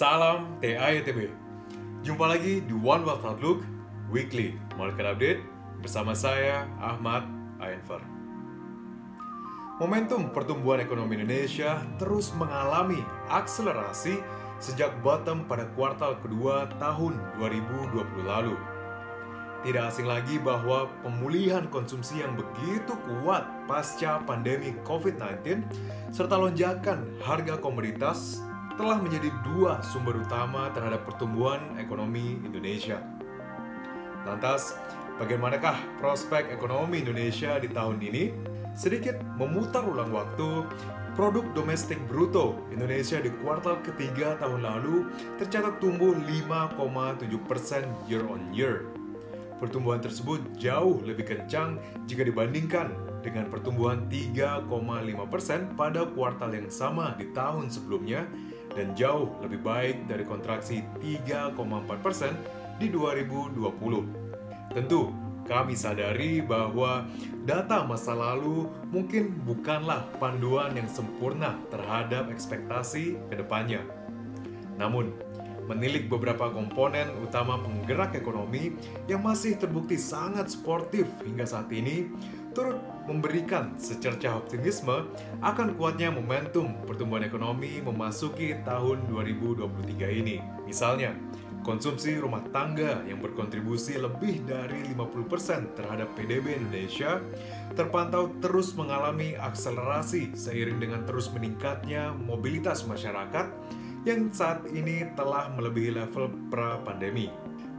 Salam TAYTB. Jumpa lagi di One Wealth Outlook Weekly Market Update bersama saya Ahmad Ainfar. Momentum pertumbuhan ekonomi Indonesia terus mengalami akselerasi sejak bottom pada kuartal kedua tahun 2020 lalu. Tidak asing lagi bahwa pemulihan konsumsi yang begitu kuat pasca pandemi COVID-19 serta lonjakan harga komoditas telah menjadi dua sumber utama terhadap pertumbuhan ekonomi Indonesia. Lantas, bagaimanakah prospek ekonomi Indonesia di tahun ini? Sedikit memutar ulang waktu, produk domestik bruto Indonesia di kuartal ketiga tahun lalu tercatat tumbuh 5,7% year on year. Pertumbuhan tersebut jauh lebih kencang jika dibandingkan dengan pertumbuhan 3,5% pada kuartal yang sama di tahun sebelumnya dan jauh lebih baik dari kontraksi 3,4% di 2020. Tentu, kami sadari bahwa data masa lalu mungkin bukanlah panduan yang sempurna terhadap ekspektasi ke depannya. Namun, menilik beberapa komponen utama penggerak ekonomi yang masih terbukti sangat sportif hingga saat ini, turut memberikan secercah optimisme akan kuatnya momentum pertumbuhan ekonomi memasuki tahun 2023 ini. Misalnya, konsumsi rumah tangga yang berkontribusi lebih dari 50% terhadap PDB Indonesia terpantau terus mengalami akselerasi seiring dengan terus meningkatnya mobilitas masyarakat yang saat ini telah melebihi level pra-pandemi.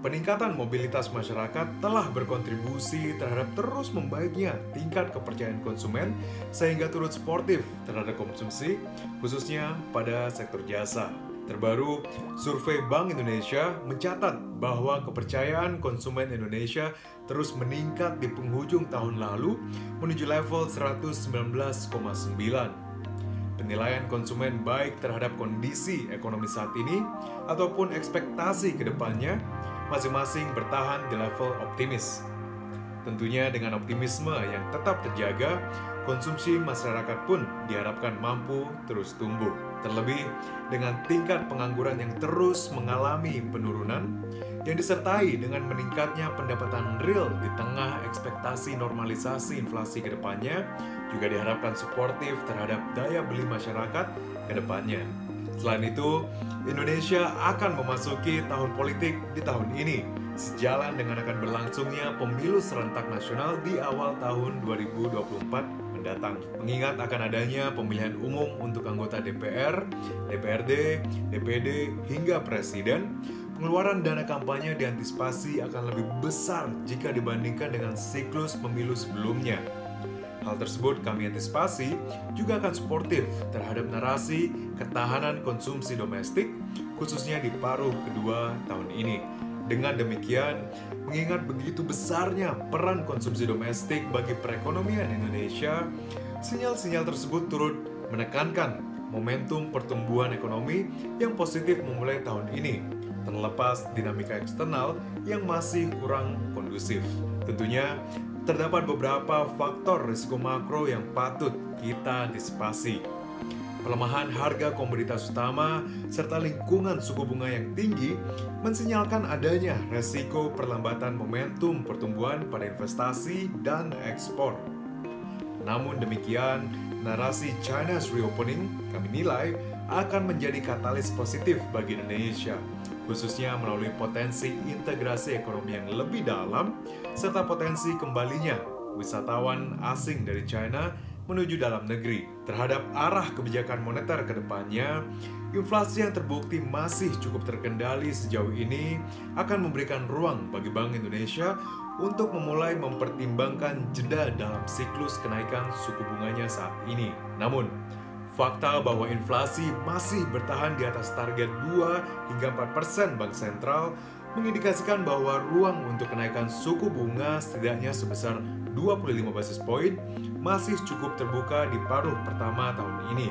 Peningkatan mobilitas masyarakat telah berkontribusi terhadap terus membaiknya tingkat kepercayaan konsumen sehingga turut sportif terhadap konsumsi, khususnya pada sektor jasa. Terbaru, survei Bank Indonesia mencatat bahwa kepercayaan konsumen Indonesia terus meningkat di penghujung tahun lalu menuju level 119,9. Penilaian konsumen baik terhadap kondisi ekonomi saat ini ataupun ekspektasi ke depannya masing-masing bertahan di level optimis. Tentunya dengan optimisme yang tetap terjaga, konsumsi masyarakat pun diharapkan mampu terus tumbuh. Terlebih dengan tingkat pengangguran yang terus mengalami penurunan yang disertai dengan meningkatnya pendapatan real di tengah ekspektasi normalisasi inflasi ke depannya juga diharapkan suportif terhadap daya beli masyarakat ke depannya. Selain itu, Indonesia akan memasuki tahun politik di tahun ini, sejalan dengan akan berlangsungnya pemilu serentak nasional di awal tahun 2024 mendatang. Mengingat akan adanya pemilihan umum untuk anggota DPR, DPRD, DPD, hingga Presiden, pengeluaran dana kampanye diantisipasi akan lebih besar jika dibandingkan dengan siklus pemilu sebelumnya. Hal tersebut kami antisipasi juga akan suportif terhadap narasi ketahanan konsumsi domestik, khususnya di paruh kedua tahun ini. Dengan demikian, mengingat begitu besarnya peran konsumsi domestik bagi perekonomian Indonesia, sinyal-sinyal tersebut turut menekankan momentum pertumbuhan ekonomi yang positif memulai tahun ini, terlepas dinamika eksternal yang masih kurang kondusif. Tentunya, terdapat beberapa faktor risiko makro yang patut kita antisipasi. Pelemahan harga komoditas utama serta lingkungan suku bunga yang tinggi mensinyalkan adanya resiko perlambatan momentum pertumbuhan pada investasi dan ekspor. Namun demikian, narasi China's reopening kami nilai akan menjadi katalis positif bagi Indonesia, khususnya melalui potensi integrasi ekonomi yang lebih dalam serta potensi kembalinya wisatawan asing dari China menuju dalam negeri. Terhadap arah kebijakan moneter ke depannya, inflasi yang terbukti masih cukup terkendali sejauh ini akan memberikan ruang bagi Bank Indonesia untuk memulai mempertimbangkan jeda dalam siklus kenaikan suku bunganya saat ini. Namun, fakta bahwa inflasi masih bertahan di atas target 2 hingga 4% Bank Sentral mengindikasikan bahwa ruang untuk kenaikan suku bunga setidaknya sebesar 25 basis poin masih cukup terbuka di paruh pertama tahun ini.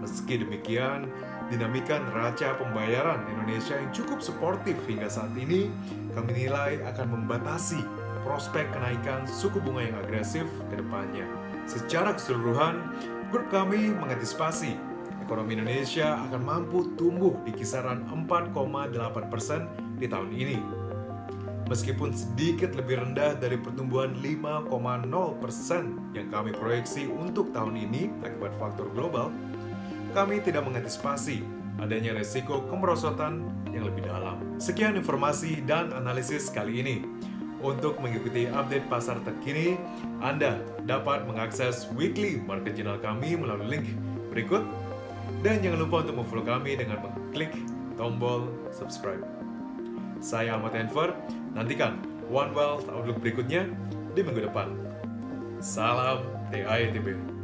Meski demikian, dinamika neraca pembayaran Indonesia yang cukup suportif hingga saat ini kami nilai akan membatasi prospek kenaikan suku bunga yang agresif ke depannya. Secara keseluruhan, grup kami mengantisipasi ekonomi Indonesia akan mampu tumbuh di kisaran 4,8% di tahun ini. Meskipun sedikit lebih rendah dari pertumbuhan 5,0% yang kami proyeksi untuk tahun ini akibat faktor global, kami tidak mengantisipasi adanya resiko kemerosotan yang lebih dalam. Sekian informasi dan analisis kali ini. Untuk mengikuti update pasar terkini, Anda dapat mengakses weekly market journal kami melalui link berikut. Dan jangan lupa untuk follow kami dengan mengklik tombol subscribe. Saya Ahmad Enver, nantikan One Wealth Outlook berikutnya di minggu depan. Salam TITB.